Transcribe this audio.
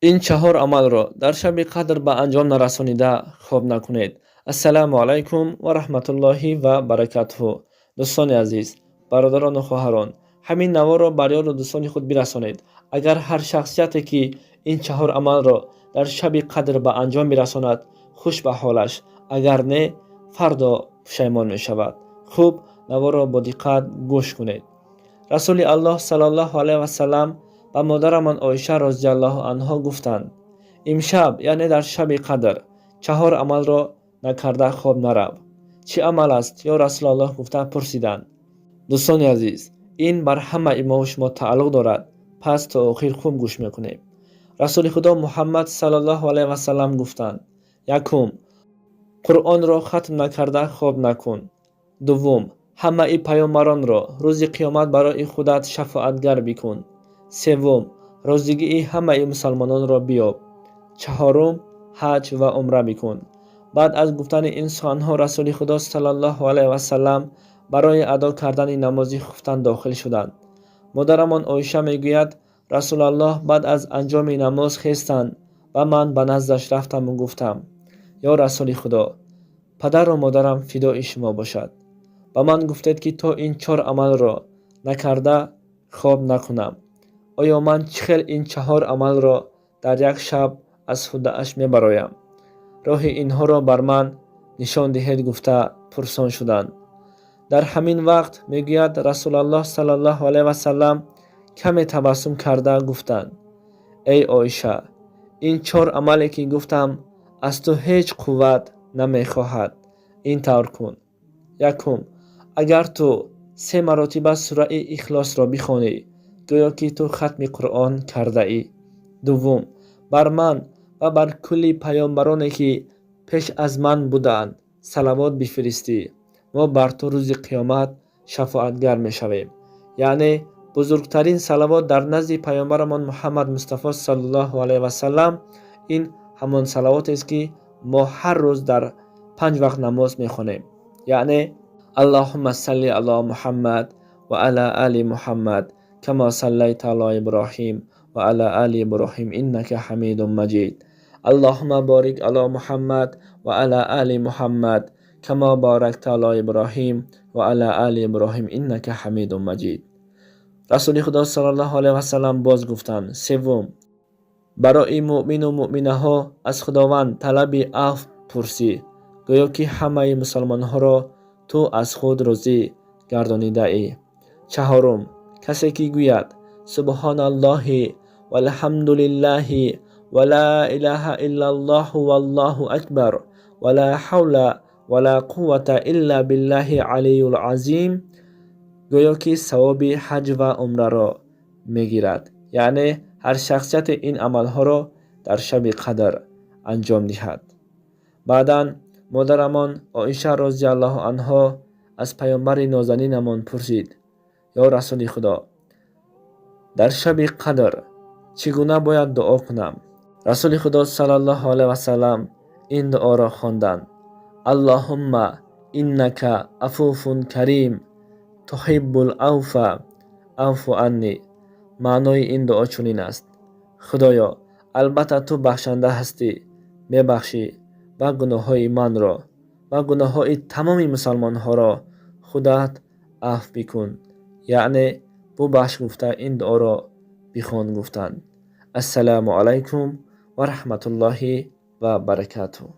ин чаҳор амалро дар шаби қадр ба анҷом нарасонида хоб накунед. Ассалому алайкум ва раҳматуллоҳи ва баракатуҳу. Дӯстони азиз, бародарону хоҳарон, ҳамин наворо бар ёду дӯстони худ бирасонед. Агар ҳар шахсияте ки ин чаҳор амалро дар шаби қадр ба анҷом бирасонад, хуш ба ҳолаш, агар не, фардо пушаймон мешавад. Хуб, наворо бо диққат гӯш кунед. расули аллоҳ саллаллоҳу алайҳи васалам ба модарамон Оиша розиаллоҳу анҳо гуфтанд: имшаб, яъне дар шаби қадр, чаҳор амалро накарда хоб нарав. Чӣ амал аст, ё Расулаллоҳ? Гуфта пурсиданд. дӯстони азиз, ин бар ҳамаи мо шумо тааллуқ дорад. пас то охир хуб гӯш мекунем. расули худо Муҳаммад саллаллоҳу алайҳи васалам гуфтанд: якум, қуръонро хатм накарда хоб накун. дуввум, ҳамаи паёмбаронро рӯзи қиёмат барои худат шафоатгар бикун. севум, розигии ҳамаи мусалмононро биёб. чаҳорум, ҳаҷ ва умра бикун. баъд аз гуфтани ин суханҳо расули худо саллаллоҳу алайҳи васалам барои адо кардани намози хуфтан дохил шуданд. модарамон Оиша мегӯяд, Расулаллоҳ баъд аз анҷоми намоз хестанд ва ман ба наздаш рафтаму гуфтам: ё расули худо, падару модарам фидои шумо бошад. ба ман гуфтед ки то ин чор амалро накарда хоб накунам. оё ман чӣ хел ин чаҳор амалро дар як шаб аз худдааш мебароям? роҳи инҳоро бар ман нишон диҳед, гуфта пурсон шуданд. дар ҳамин вақт мегӯяд Расулаллоҳ саллаллоҳу алайҳи васалам каме табассум карда гуфтанд: эй Оиша, ин чор амале ки гуфтам аз ту ҳеҷ қувват намехоҳад. ин тавр кун. якум, агар ту 3 маротиба сураи Ихлосро бихонӣ, гӯё ки ту хатми Қуръон кардаӣ. дуввум, бар ман ва бар кулли паёмбароне ки пеш аз ман будаанд салавот бифиристӣ. мо бар ту рӯзи қиёмат шафоатгар мешавем. яъне бузургтарин салавот дар назди паёмбарамон Муҳаммад Мустафо саллаллоҳу алайҳи васалам ин ҳамон салавотест ки мо ҳар рӯз дар 5 вақт намоз мехонем. яъне Аллоҳумма салли ала Муҳаммад ва ала али Муҳаммад кама саллайта ала Иброҳим ва ала али Иброҳим иннака ҳамидун маҷид. Аллоҳумма борик ала Муҳаммад ва ала али Муҳаммад кама баракта ала Иброҳим ва ала али Иброҳим иннака ҳамидун маҷид. расули худо саллаллоҳу алайҳи васалам боз гуфтанд: севум, барои муъмину муъминаҳо аз худованд талаби афв пурсӣ, гӯё ки ҳамаи мусалмонҳоро ту аз худ розӣ гардонидаӣ. чаҳорум, касе ки гӯяд субҳаналлоҳи валҳамдулиллаҳи ва ла илаҳаиллаллоҳу валлоҳу акбар ва ла ҳавла ва ла қуввата илла биллаҳи алиюл азим, гӯё ки савоби ҳаҷ ва умраро мегирад. яъне ҳар шахсияте ин амалҳоро дар шаби қадр анҷом диҳад. баъдан модарамон Оиша розиаллоҳу анҳо аз паёмбари нозанинамон пурсид: ё расули худо, дар шаби қадр чӣ гуна бояд дуо кунам? расули худо саллаллоҳу алайҳи васалам ин дуоро хонданд: Аллоҳумма иннака афуфун карим тухиббул авфа аъфу анни. маънои ин дуо чунин аст: худоё, албатта ту бахшанда ҳастӣ, мебахшӣ ва гуноҳҳои манро ва гуноҳҳои тамоми мусалмонҳоро худат афв бикун. яъне бубахш гуфта ин дуоро бихон гуфтанд. ассалому алайкум ва раҳматуллоҳи ва баракатуҳ.